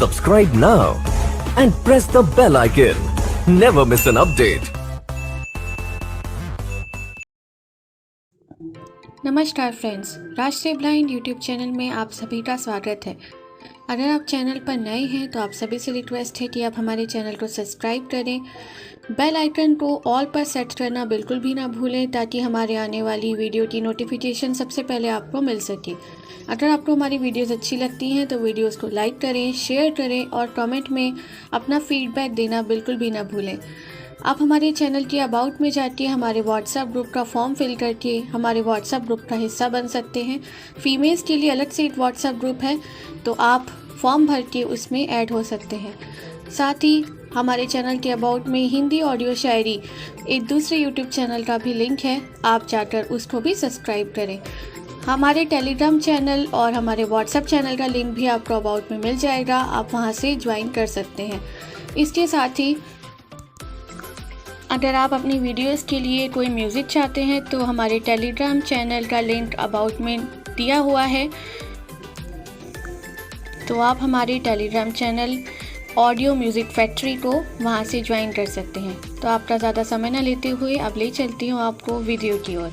Subscribe now and press the bell icon. Never miss an update. नमस्कार friends, राष्ट्रीय blind YouTube channel में आप सभी का स्वागत है। अगर आप चैनल पर नए हैं तो आप सभी से रिक्वेस्ट है कि आप हमारे चैनल को सब्सक्राइब करें, बेल आइकन को ऑल पर सेट करना बिल्कुल भी ना भूलें ताकि हमारे आने वाली वीडियो की नोटिफिकेशन सबसे पहले आपको मिल सके। अगर आपको हमारी वीडियोस अच्छी लगती हैं तो वीडियोस को लाइक करें, शेयर करें और कमेंट में अपना फीडबैक देना बिल्कुल भी ना भूलें। आप हमारे चैनल के अबाउट में जाके हमारे व्हाट्सएप ग्रुप का फॉर्म फिल करके हमारे व्हाट्सएप ग्रुप का हिस्सा बन सकते हैं। फीमेल्स के लिए अलग से एक व्हाट्सएप ग्रुप है, तो आप फॉर्म भर के उसमें ऐड हो सकते हैं। साथ ही हमारे चैनल के अबाउट में हिंदी ऑडियो शायरी एक दूसरे यूट्यूब चैनल का भी लिंक है, आप जाकर उसको भी सब्सक्राइब करें। हमारे टेलीग्राम चैनल और हमारे व्हाट्सएप चैनल का लिंक भी आपको अबाउट में मिल जाएगा, आप वहां से ज्वाइन कर सकते हैं। इसके साथ ही अगर आप अपनी वीडियोस के लिए कोई म्यूज़िक चाहते हैं तो हमारे टेलीग्राम चैनल का लिंक अबाउट में दिया हुआ है, तो आप हमारे Telegram channel audio music factory को वहां से ज्वाइन कर सकते हैं। तो आपका ज़्यादा समय न लेते हुए अब ले चलती हूँ आपको वीडियो की ओर।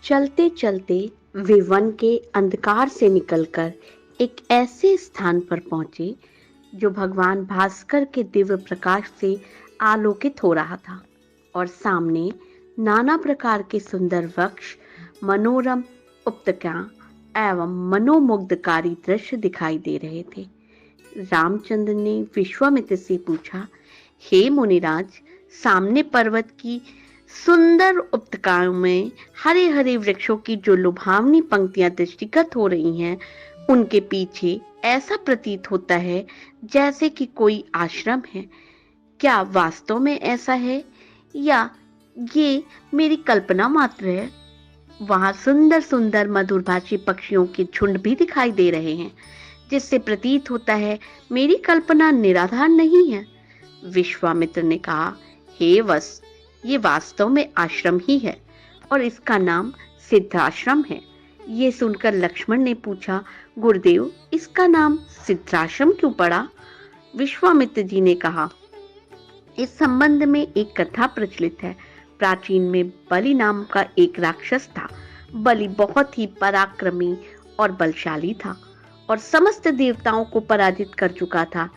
चलते चलते वे वन के अंधकार से निकलकर एक ऐसे स्थान पर पहुंचे जो भगवान भास्कर के दिव्य प्रकाश से आलोकित हो रहा था, और सामने नाना प्रकार के सुंदर वृक्ष, मनोरम उपत्यका एवं मनोमुग्धकारी दृश्य दिखाई दे रहे थे। रामचंद्र ने विश्वामित्र से पूछा, हे मुनिराज, सामने पर्वत की सुंदर उपत्यकाओं में हरे हरे वृक्षों की जो लुभावनी पंक्तियां दृष्टिगत हो रही हैं, उनके पीछे ऐसा प्रतीत होता है जैसे कि कोई आश्रम है। क्या वास्तव में ऐसा है या ये मेरी कल्पना मात्र है? वहां सुंदर सुंदर मधुरभाषी पक्षियों के झुंड भी दिखाई दे रहे हैं, जिससे प्रतीत होता है मेरी कल्पना निराधार नहीं है। विश्वामित्र ने कहा, हे वत्स, ये वास्तव में आश्रम ही है और इसका नाम सिद्धाश्रम है। ये सुनकर लक्ष्मण ने पूछा, गुरुदेव, इसका नाम सिद्धाश्रम क्यों पड़ा? विश्वामित्र जी ने कहा, इस संबंध में एक कथा प्रचलित है। प्राचीन में बलि नाम का एक राक्षस था। बलि बहुत ही पराक्रमी और बलशाली था और समस्त देवताओं को पराजित कर चुका था।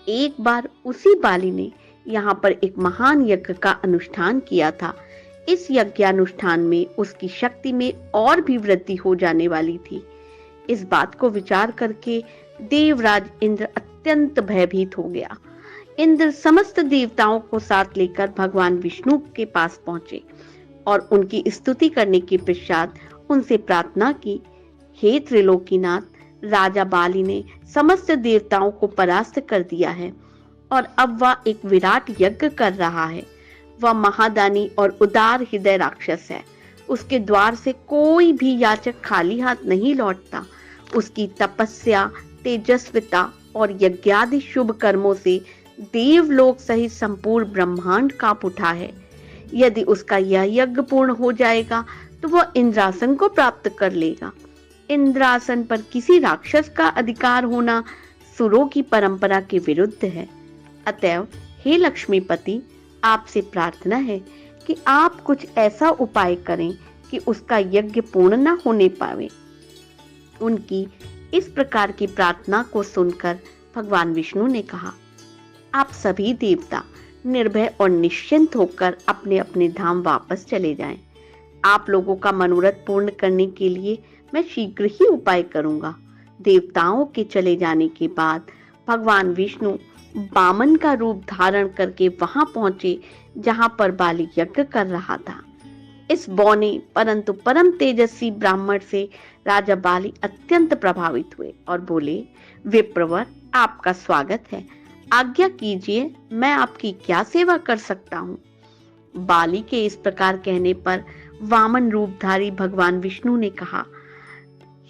एक बार उसी बाली ने यहाँ पर एक महान यज्ञ का अनुष्ठान किया था। इस यज्ञानुष्ठान में उसकी शक्ति में और भी वृद्धि हो जाने वाली थी। इस बात को विचार करके देवराज इंद्र अत्यंत भयभीत हो गया। इंद्र समस्त देवताओं को साथ लेकर भगवान विष्णु के पास पहुंचे और उनकी स्तुति करने के पश्चात उनसे प्रार्थना की, हे त्रिलोकीनाथ, राजा बाली ने समस्त देवताओं को परास्त कर दिया है और अब वह एक विराट यज्ञ कर रहा है। वह महादानी और उदार हृदय राक्षस है। उसके द्वार से कोई भी याचक खाली हाथ नहीं लौटता। उसकी तपस्या, तेजस्विता और यज्ञादि शुभ कर्मों से देवलोक सहित संपूर्ण ब्रह्मांड कांप उठा है। यदि उसका यह यज्ञ पूर्ण हो जाएगा तो वह इंद्रासन को प्राप्त कर लेगा। इंद्रासन पर किसी राक्षस का अधिकार होना सुरों की परंपरा के विरुद्ध है। अतएव हे लक्ष्मीपति, आपसे प्रार्थना है कि आप कुछ ऐसा उपाय करें कि उसका यज्ञ पूर्ण न होने पावे। उनकी इस प्रकार की प्रार्थना को सुनकर भगवान विष्णु ने कहा, आप सभी देवता निर्भय और निश्चिंत होकर अपने अपने धाम वापस चले जाएं। आप लोगों का मनोरथ पूर्ण करने के लिए मैं शीघ्र ही उपाय करूंगा। देवताओं के चले जाने के बाद भगवान विष्णु वामन का रूप धारण करके वहां पहुंचे जहां पर बाली यज्ञ कर रहा था। इस बौने परंतु परम तेजस्वी ब्राह्मण से राजा बाली अत्यंत प्रभावित हुए और बोले, विप्रवर, आपका स्वागत है, आज्ञा कीजिए, मैं आपकी क्या सेवा कर सकता हूँ। बाली के इस प्रकार कहने पर वामन रूपधारी भगवान विष्णु ने कहा,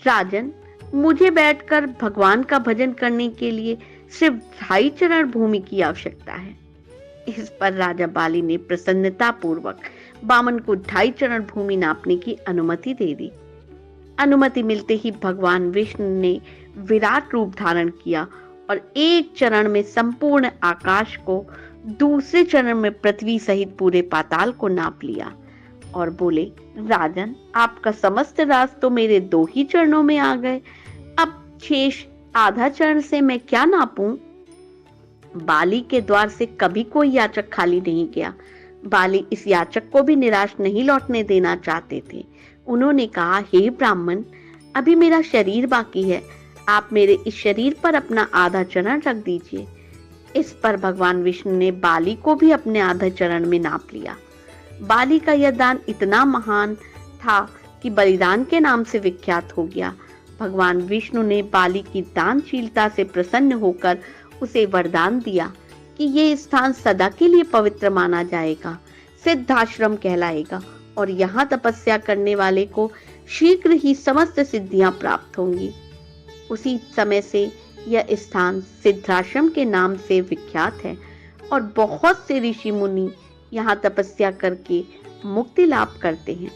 राजन, मुझे बैठकर भगवान का भजन करने के लिए सिर्फ 2.5 चरण भूमि की आवश्यकता है। इस पर राजा बाली ने प्रसन्नता पूर्वक वामन को 2.5 चरण भूमि नापने की अनुमति दे दी। अनुमति मिलते ही भगवान विष्णु ने विराट रूप धारण किया और एक चरण में संपूर्ण आकाश को, दूसरे चरण में पृथ्वी सहित पूरे पाताल को नाप लिया और बोले, राजन, आपका समस्त राज तो मेरे 2 ही चरणों में आ गए, अब शेष आधा चरण से मैं क्या नापूं। बाली के द्वार से कभी कोई याचक खाली नहीं गया। बाली इस याचक को भी निराश नहीं लौटने देना चाहते थे। उन्होंने कहा, हे ब्राह्मण, अभी मेरा शरीर बाकी है, आप मेरे इस शरीर पर अपना आधा चरण रख दीजिए। इस पर भगवान विष्णु ने बाली को भी अपने आधा चरण में नाप लिया। बाली का यह दान इतना महान था कि बलिदान के नाम से विख्यात हो गया। भगवान विष्णु ने बाली की दानशीलता से प्रसन्न होकर उसे वरदान दिया कि ये स्थान सदा के लिए पवित्र माना जाएगा, सिद्धाश्रम कहलाएगा और यहाँ तपस्या करने वाले को शीघ्र ही समस्त सिद्धियां प्राप्त होंगी। उसी समय से यह स्थान सिद्धाश्रम के नाम से विख्यात है और बहुत से ऋषि मुनि यहाँ तपस्या करके मुक्ति लाभ करते हैं।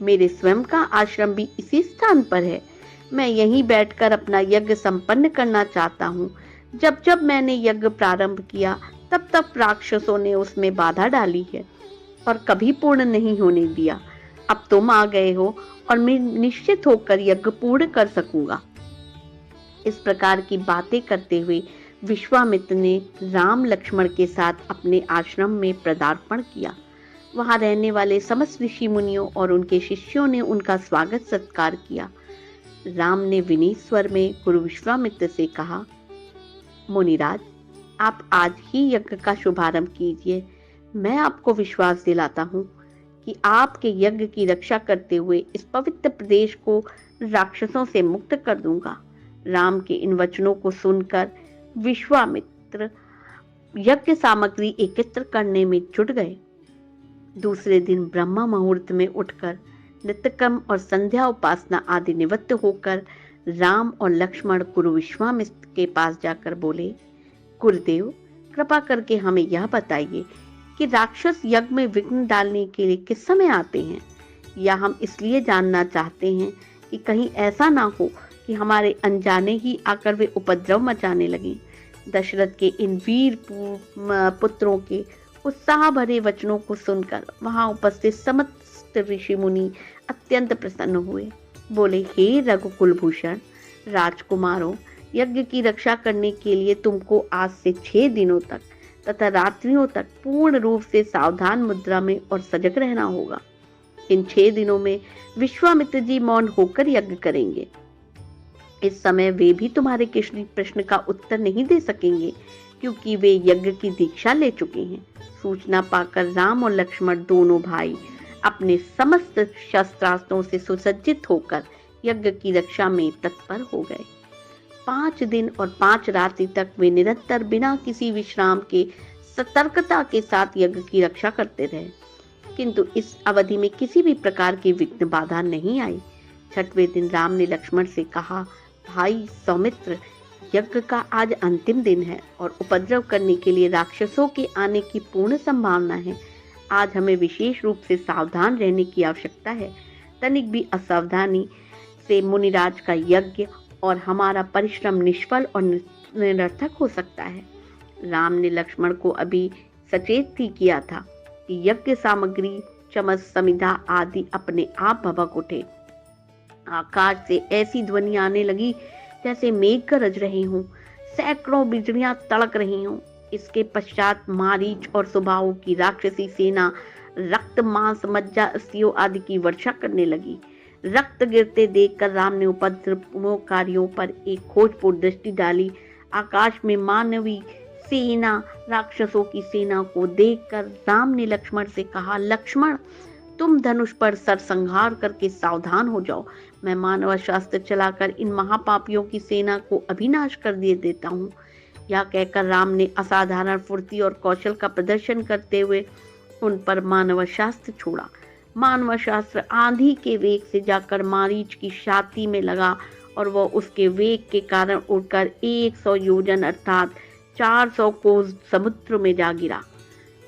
मेरे स्वयं का आश्रम भी इसी स्थान पर है। मैं यहीं बैठकर अपना यज्ञ संपन्न करना चाहता हूँ। जब जब मैंने यज्ञ प्रारंभ किया तब तब राक्षसों ने उसमें बाधा डाली है और कभी पूर्ण नहीं होने दिया। अब तुम आ गए हो और मैं निश्चित होकर यज्ञ पूर्ण कर सकूंगा। इस प्रकार की बातें करते हुए विश्वामित्र ने राम लक्ष्मण के साथ अपने आश्रम में पदार्पण किया। वहां रहने वाले समस्त ऋषि मुनियों और उनके शिष्यों ने उनका स्वागत सत्कार किया। राम ने विनीत स्वर में गुरु विश्वामित्र से कहा, मुनिराज, आप आज ही यज्ञ का शुभारंभ कीजिए। मैं आपको विश्वास दिलाता हूँ कि आपके यज्ञ की रक्षा करते हुए इस पवित्र प्रदेश को राक्षसों से मुक्त कर दूंगा। राम के इन वचनों को सुनकर विश्वामित्र यज्ञ सामग्री एकत्र करने में जुट गए। दूसरे दिन ब्रह्म मुहूर्त में उठकर नित्यकर्म और संध्या उपासना आदि निवृत्त होकर राम और लक्ष्मण गुरु विश्वामित्र के पास जाकर बोले, गुरुदेव, कृपा करके हमें यह बताइए कि राक्षस यज्ञ में विघ्न डालने के लिए किस समय आते हैं, या हम इसलिए जानना चाहते हैं कि कहीं ऐसा ना हो कि हमारे अनजाने ही आकर वे उपद्रव मचाने लगें। दशरथ के इन वीर पुत्रों के उत्साह भरे वचनों को सुनकर वहां उपस्थित समस्त ऋषि मुनि अत्यंत प्रसन्न हुए। बोले, हे रघुकुल भूषण राजकुमारों, यज्ञ की रक्षा करने के लिए तुमको आज से 6 दिनों तक तथा रात्रियों तक पूर्ण रूप से सावधान मुद्रा में और सजग रहना होगा। इन 6 दिनों में विश्वामित्र जी मौन होकर यज्ञ करेंगे। इस समय वे भी तुम्हारे किसी प्रश्न का उत्तर नहीं दे सकेंगे क्योंकि वे यज्ञ की दीक्षा ले चुके हैं। सूचना पाकर राम और लक्ष्मण दोनों भाई अपने समस्त शस्त्रास्त्रों से सुसज्जित होकर यज्ञ की रक्षा में तत्पर हो गए। 5 दिन और 5 रात्रि तक वे निरंतर बिना किसी विश्राम के सतर्कता के साथ यज्ञ की रक्षा करते रहे, किंतु इस अवधि में किसी भी प्रकार की विघ्न बाधा नहीं आई। 6वें दिन राम ने लक्ष्मण से कहा, भाई सौमित्र, यज्ञ का आज अंतिम दिन है और उपद्रव करने के लिए राक्षसों के आने की पूर्ण संभावना है। आज हमें विशेष रूप से सावधान रहने की आवश्यकता है। तनिक भी असावधानी से मुनिराज का यज्ञ और हमारा परिश्रम निष्फल और निरर्थक हो सकता है। राम ने लक्ष्मण को अभी सचेत भी किया था कि यज्ञ सामग्री, चमच, समिधा आदि अपने आप भभक उठे। आकाश से ऐसी ध्वनि आने लगी जैसे मेघ गरज रहे हों, सैकड़ों बिजलियां तड़क रही हों। इसके पश्चात मारीच और सुबाहु की राक्षसी सेना रक्त, मांस, मज्जा, अस्थियों आदि की वर्षा करने लगी। रक्त गिरते देखकर राम ने उपद्रवकारियों पर एक खोजपूर्ण दृष्टि डाली। आकाश में मानवी सेना, राक्षसों की सेना को देखकर राम ने लक्ष्मण से कहा, लक्ष्मण, तुम धनुष पर सरसंहार करके सावधान हो जाओ। मैं मानव शास्त्र चलाकर इन महापापियों की सेना को अभिनाश कर दिए देता हूँ। यह कहकर राम ने असाधारण फुर्ती और कौशल का प्रदर्शन करते हुए उन पर मानव शास्त्र छोड़ा। मानव शास्त्र आंधी के वेग से जाकर मारीच की छाती में लगा और वह उसके वेग के कारण उड़कर 100 योजन अर्थात 400 कोस समुद्र में जा गिरा।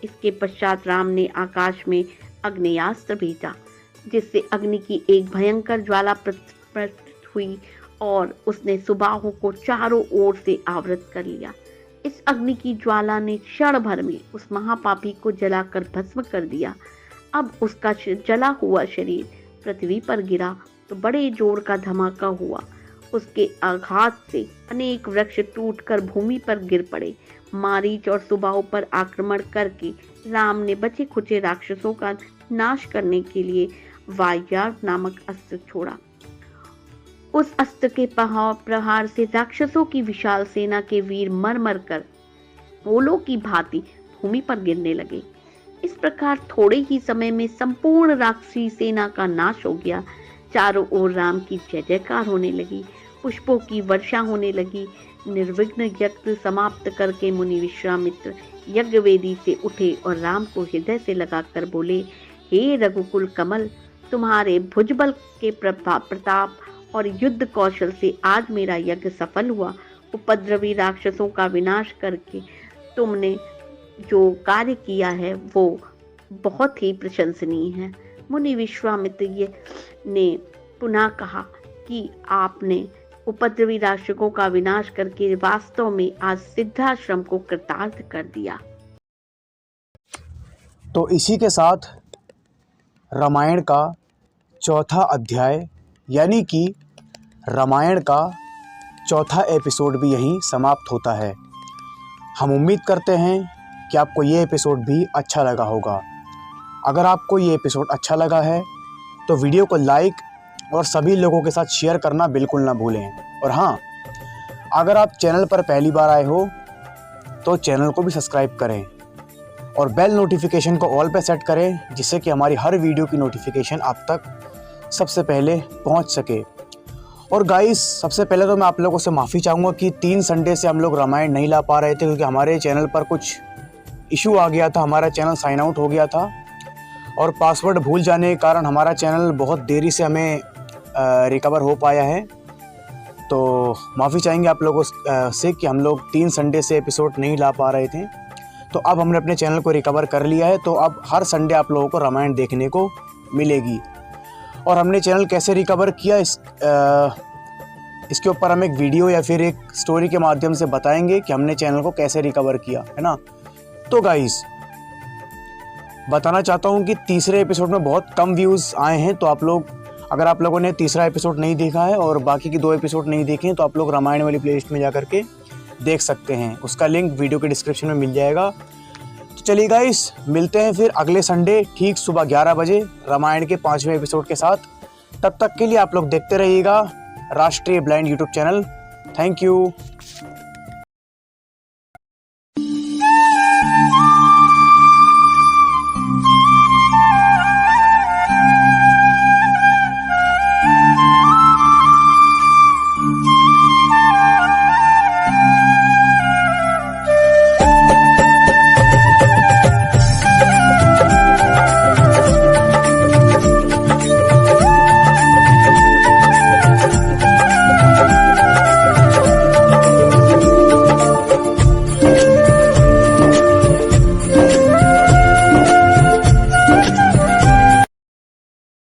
इसके पश्चात राम ने आकाश में अग्नेयास्त्र भेजा, जिससे अग्नि की एक भयंकर ज्वाला प्रकट हुई और उसने सुबाहु को चारों ओर से आवृत कर लिया। इस अग्नि की ज्वाला ने क्षण भर में उस महापापी को जलाकर भस्म कर दिया। अब उसका जला हुआ शरीर पृथ्वी पर गिरा तो बड़े जोर का धमाका हुआ। उसके आघात से अनेक वृक्ष टूटकर भूमि पर गिर पड़े। मारीच और सुबाहु पर आक्रमण करके राम ने बचे खुचे राक्षसों का नाश करने के लिए वायुयाग नामक अस्त्र छोड़ा। उस अस्त्र के प्रहार से राक्षसों की विशाल सेना के वीर मर मर कर ओलों की भांति भूमि पर गिरने लगे। इस प्रकार थोड़े ही समय में संपूर्ण राक्षसी सेना का नाश हो गया। चारों ओर राम की जय जयकार होने लगी, पुष्पों की वर्षा होने लगी। निर्विघ्न यज्ञ समाप्त करके मुनि विश्वामित्र यज्ञ वेदी से उठे और राम को हृदय से लगाकर बोले, हे रघुकुल कमल, तुम्हारे भुजबल के प्रताप और युद्ध कौशल से आज मेरा यज्ञ सफल हुआ। उपद्रवी राक्षसों का विनाश करके तुमने जो कार्य किया है वो बहुत ही प्रशंसनीय है। मुनि विश्वामित्र ने पुनः कहा कि आपने उपद्रवी राक्षसों का विनाश करके वास्तव में आज सिद्धाश्रम को कृतार्थ कर दिया। तो इसी के साथ रामायण का चौथा अध्याय यानी कि रामायण का चौथा एपिसोड भी यहीं समाप्त होता है। हम उम्मीद करते हैं कि आपको ये एपिसोड भी अच्छा लगा होगा। अगर आपको ये एपिसोड अच्छा लगा है तो वीडियो को लाइक और सभी लोगों के साथ शेयर करना बिल्कुल ना भूलें। और हाँ, अगर आप चैनल पर पहली बार आए हो तो चैनल को भी सब्सक्राइब करें और बेल नोटिफिकेशन को ऑल पे सेट करें, जिससे कि हमारी हर वीडियो की नोटिफिकेशन आप तक सबसे पहले पहुंच सके। और गाइस, सबसे पहले तो मैं आप लोगों से माफ़ी चाहूँगा कि 3 संडे से हम लोग रामायण नहीं ला पा रहे थे, क्योंकि हमारे चैनल पर कुछ इशू आ गया था। हमारा चैनल साइन आउट हो गया था और पासवर्ड भूल जाने के कारण हमारा चैनल बहुत देरी से हमें रिकवर हो पाया है। तो माफ़ी चाहेंगे आप लोगों से कि हम लोग 3 संडे से एपिसोड नहीं ला पा रहे थे। तो अब हमने अपने चैनल को रिकवर कर लिया है, तो अब हर संडे आप लोगों को रामायण देखने को मिलेगी। और हमने चैनल कैसे रिकवर किया इसके ऊपर हम एक वीडियो या फिर एक स्टोरी के माध्यम से बताएंगे कि हमने चैनल को कैसे रिकवर किया, है ना। तो गाइस, बताना चाहता हूँ कि तीसरे एपिसोड में बहुत कम व्यूज़ आए हैं। तो आप लोग, अगर आप लोगों ने तीसरा एपिसोड नहीं देखा है और बाकी के 2 एपिसोड नहीं देखे हैं, तो आप लोग रामायण वाली प्लेलिस्ट में जा करके देख सकते हैं। उसका लिंक वीडियो के डिस्क्रिप्शन में मिल जाएगा। तो चलिए गाइस, मिलते हैं फिर अगले संडे ठीक सुबह 11 बजे रामायण के 5वें एपिसोड के साथ। तब तक के लिए आप लोग देखते रहिएगा राष्ट्रीय blind YouTube channel. Thank you.